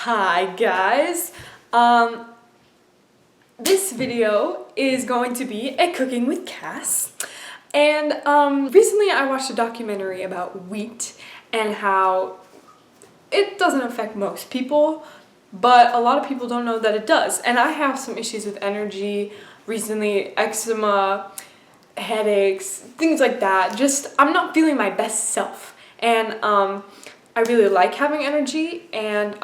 Hi guys, this video is going to be a cooking with Cass, and recently I watched a documentary about wheat and how it doesn't affect most people, but a lot of people don't know that it does. And I have some issues with energy recently, eczema, headaches, things like that. Just I'm not feeling my best self, and I really like having energy, and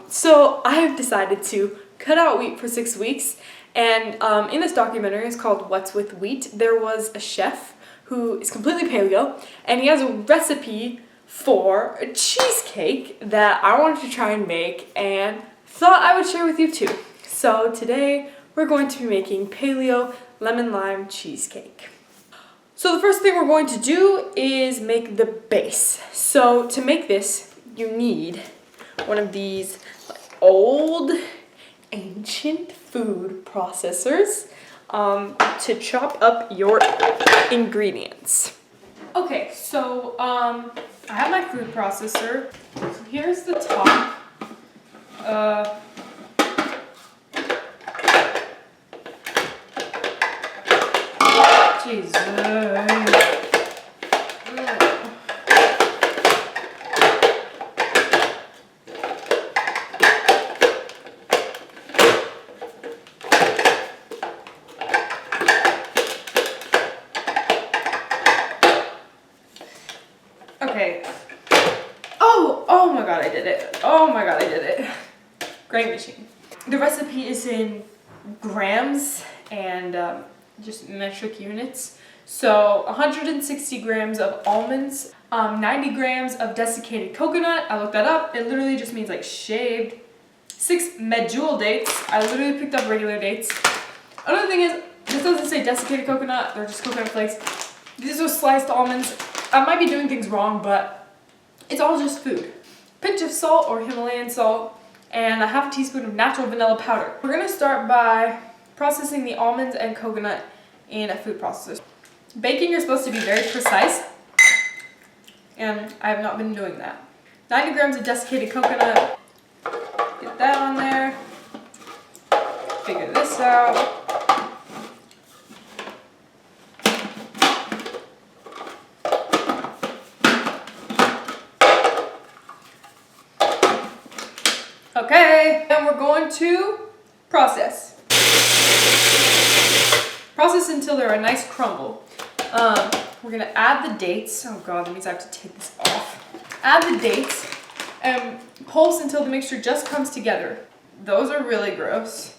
so I have decided to cut out wheat for 6 weeks. And in this documentary, it's called What's with Wheat, there was a chef who is completely paleo, and he has a recipe for a cheesecake that I wanted to try and make and thought I would share with you too. So today we're going to be making paleo lemon lime cheesecake. So the first thing we're going to do is make the base. So to make this, you need one of these old ancient food processors to chop up your ingredients. Okay, so I have my food processor. So here's the top. Jesus. Okay. Oh my god, I did it. Oh my god, I did it. Great machine. The recipe is in grams and just metric units. So 160 grams of almonds, 90 grams of desiccated coconut. I looked that up. It literally just means like shaved. 6 medjool dates. I literally picked up regular dates. Another thing is, this doesn't say desiccated coconut. They're just coconut flakes. These are sliced almonds. I might be doing things wrong, but it's all just food. Pinch of salt or Himalayan salt, and a half teaspoon of natural vanilla powder. We're gonna start by processing the almonds and coconut in a food processor. Baking, you're supposed to be very precise, and I have not been doing that. 90 grams of desiccated coconut. Get that on there. Figure this out. Okay, and we're going to process. Process until they're a nice crumble. We're gonna add the dates. Oh god, that means I have to take this off. Add the dates and pulse until the mixture just comes together. Those are really gross.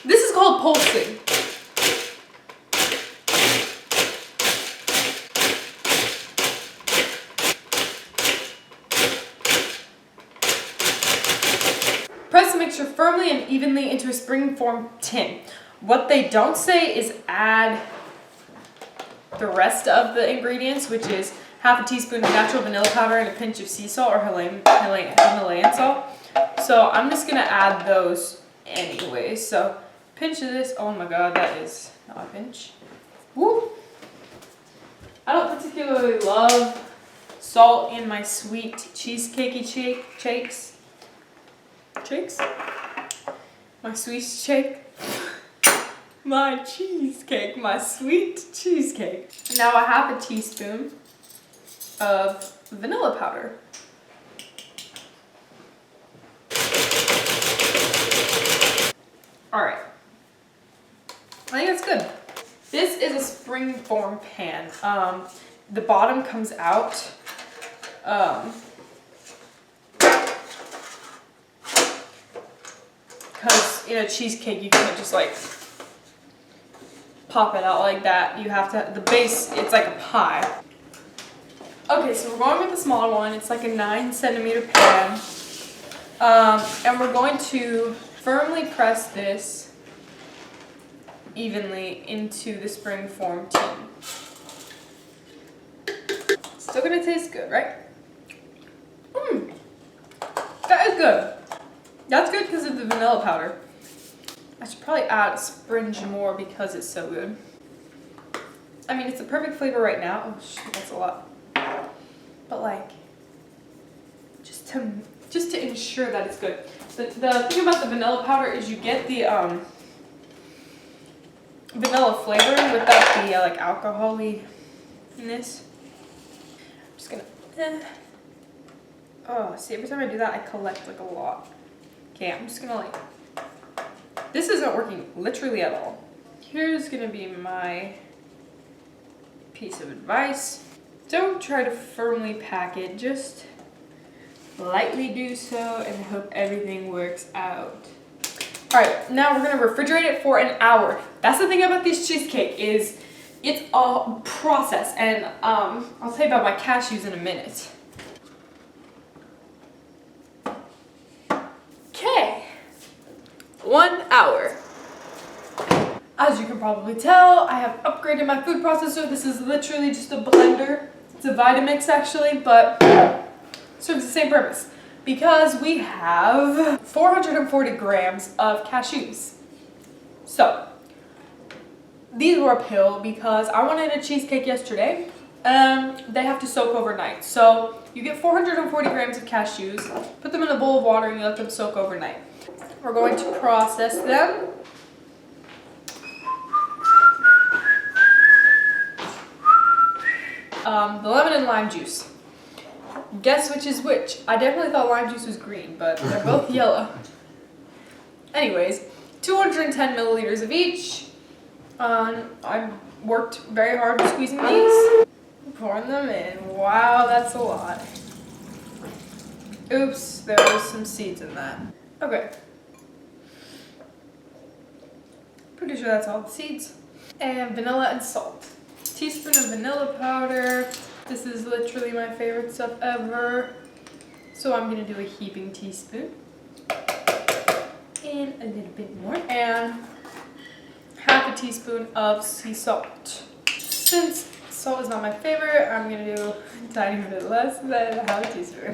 This is called pulsing. Press the mixture firmly and evenly into a springform tin. What they don't say is add the rest of the ingredients, which is half a teaspoon of natural vanilla powder and a pinch of sea salt or Himalayan salt. So I'm just gonna add those anyway. So pinch of this. Oh my god, that is not a pinch. Woo! I don't particularly love salt in my sweet cheesecakey shakes. My sweet shake. My cheesecake. My sweet cheesecake. Now a half a teaspoon of vanilla powder. Alright. I think that's good. This is a springform pan. The bottom comes out. Because in a cheesecake you can't just like pop it out like that. You have to, the base, it's like a pie. Okay, so we're going with the smaller one. It's like a 9-centimeter pan. And we're going to firmly press this evenly into the springform tin. Still gonna taste good, right? That is good. That's good because of the vanilla powder. I should probably add a springe more because it's so good. I mean, it's the perfect flavor right now. Oh shit, that's a lot. but like just to ensure that it's good. The thing about the vanilla powder is you get the vanilla flavoring without the like alcoholiness. I'm just gonna. Oh, see, every time I do that, I collect like a lot. Okay, I'm just gonna like. This isn't working literally at all. Here's gonna be my piece of advice. Don't try to firmly pack it, just lightly do so and hope everything works out. All right, now we're gonna refrigerate it for an hour. That's the thing about this cheesecake is it's a process, and I'll tell you about my cashews in a minute. Okay, 1 hour. As you can probably tell, I have upgraded my food processor. This is literally just a blender. It's a Vitamix actually, but serves the same purpose because we have 440 grams of cashews. So these were a pill because I wanted a cheesecake yesterday and they have to soak overnight. So you get 440 grams of cashews, put them in a bowl of water and you let them soak overnight. We're going to process them. The lemon and lime juice. Guess which is which? I definitely thought lime juice was green, but they're both yellow. Anyways, 210 milliliters of each. I worked very hard squeezing these. Pouring them in. Wow, that's a lot. Oops, there was some seeds in that. Okay. Pretty sure that's all the seeds. And vanilla and salt. Teaspoon of vanilla powder. This is literally my favorite stuff ever. So I'm gonna do a heaping teaspoon. And a little bit more. And half a teaspoon of sea salt. Since salt is not my favorite, I'm gonna do a tiny bit less than half a teaspoon.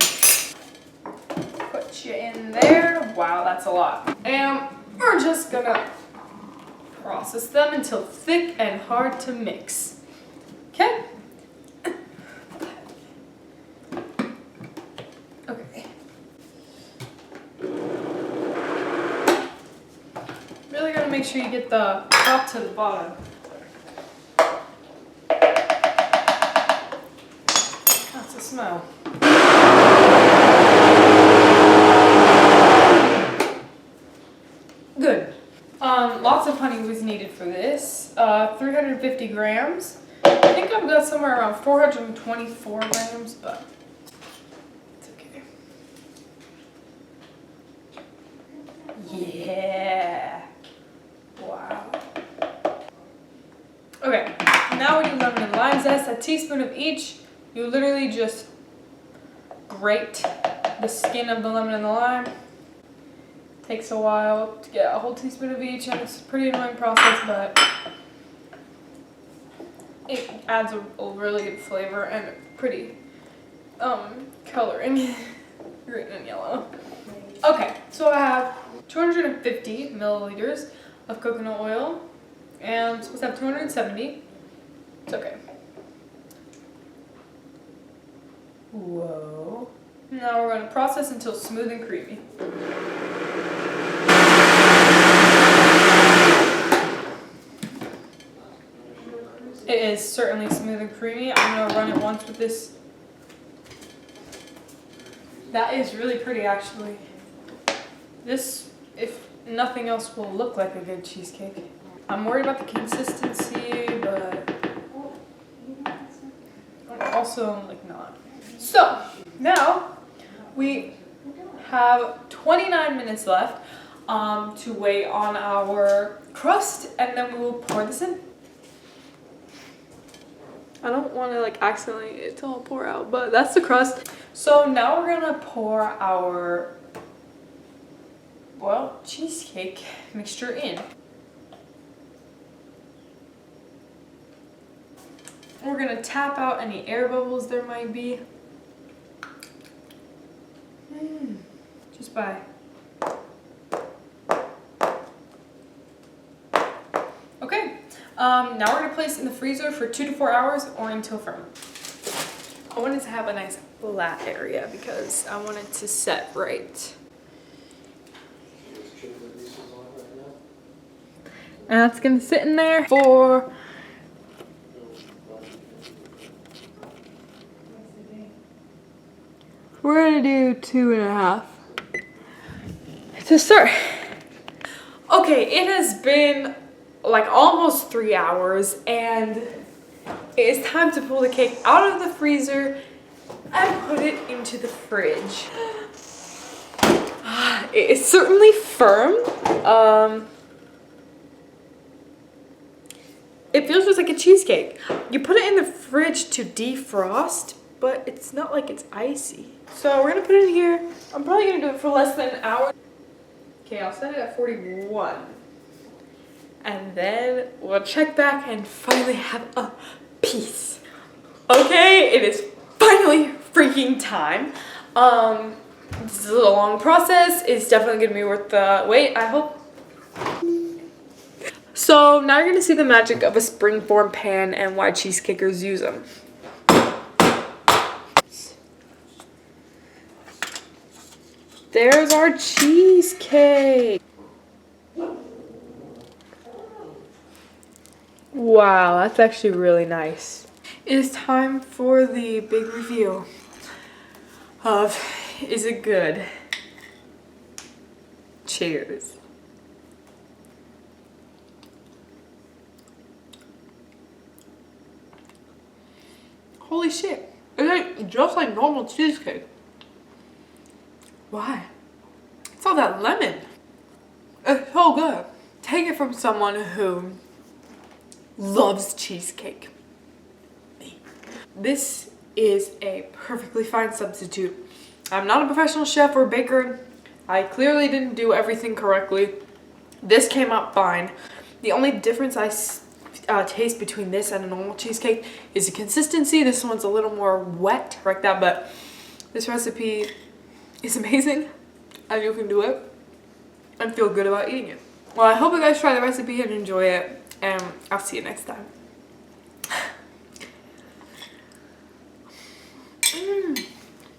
Put you in there. Wow, that's a lot. And we're just gonna process them until thick and hard to mix. Okay? Okay. Really gotta make sure you get the top to the bottom. That's a smell. Good. Lots of honey was needed for this. 350 grams. I think I've got somewhere around 424 grams, but it's okay. Yeah. Wow. Okay, now we do lemon and lime zest, a teaspoon of each. You literally just grate the skin of the lemon and the lime. Takes a while to get a whole teaspoon of each, and it's a pretty annoying process, but it adds a really good flavor and pretty coloring. Green and yellow. Okay, so I have 250 milliliters of coconut oil, and I'm supposed to have 270. It's okay. Whoa. Now we're going to process until smooth and creamy. It is certainly smooth and creamy. I'm going to run it once with this. That is really pretty, actually. This, if nothing else, will look like a good cheesecake. I'm worried about the consistency, but also like not. So now we have 29 minutes left to wait on our crust, and then we will pour this in. I don't want to like accidentally it all pour out, but that's the crust. So now we're gonna pour our, well, cheesecake mixture in. We're gonna tap out any air bubbles there might be. Just by. Okay, now we're gonna place it in the freezer for 2 to 4 hours or until firm. I wanted to have a nice flat area because I want it to set right. And that's gonna sit in there for we're gonna do 2.5 to start. Okay, it has been like almost 3 hours and it is time to pull the cake out of the freezer and put it into the fridge. It is certainly firm. It feels just like a cheesecake. You put it in the fridge to defrost, but it's not like it's icy. So we're gonna put it in here. I'm probably gonna do it for less than an hour. Okay, I'll set it at 41. And then we'll check back and finally have a piece. Okay, it is finally freaking time. This is a long process. It's definitely gonna be worth the wait, I hope. So now you're gonna see the magic of a springform pan and why cheesecakers use them. There's our cheesecake. Wow, that's actually really nice. It is time for the big reveal of is it good? Cheers. Holy shit. It's just like normal cheesecake. Why? It's all that lemon. It's so good. Take it from someone who loves cheesecake. Me. This is a perfectly fine substitute. I'm not a professional chef or baker. I clearly didn't do everything correctly. This came out fine. The only difference I taste between this and a normal cheesecake is the consistency. This one's a little more wet like that, but this recipe is amazing and you can do it and feel good about eating it. Well, I hope you guys try the recipe and enjoy it, and I'll see you next time.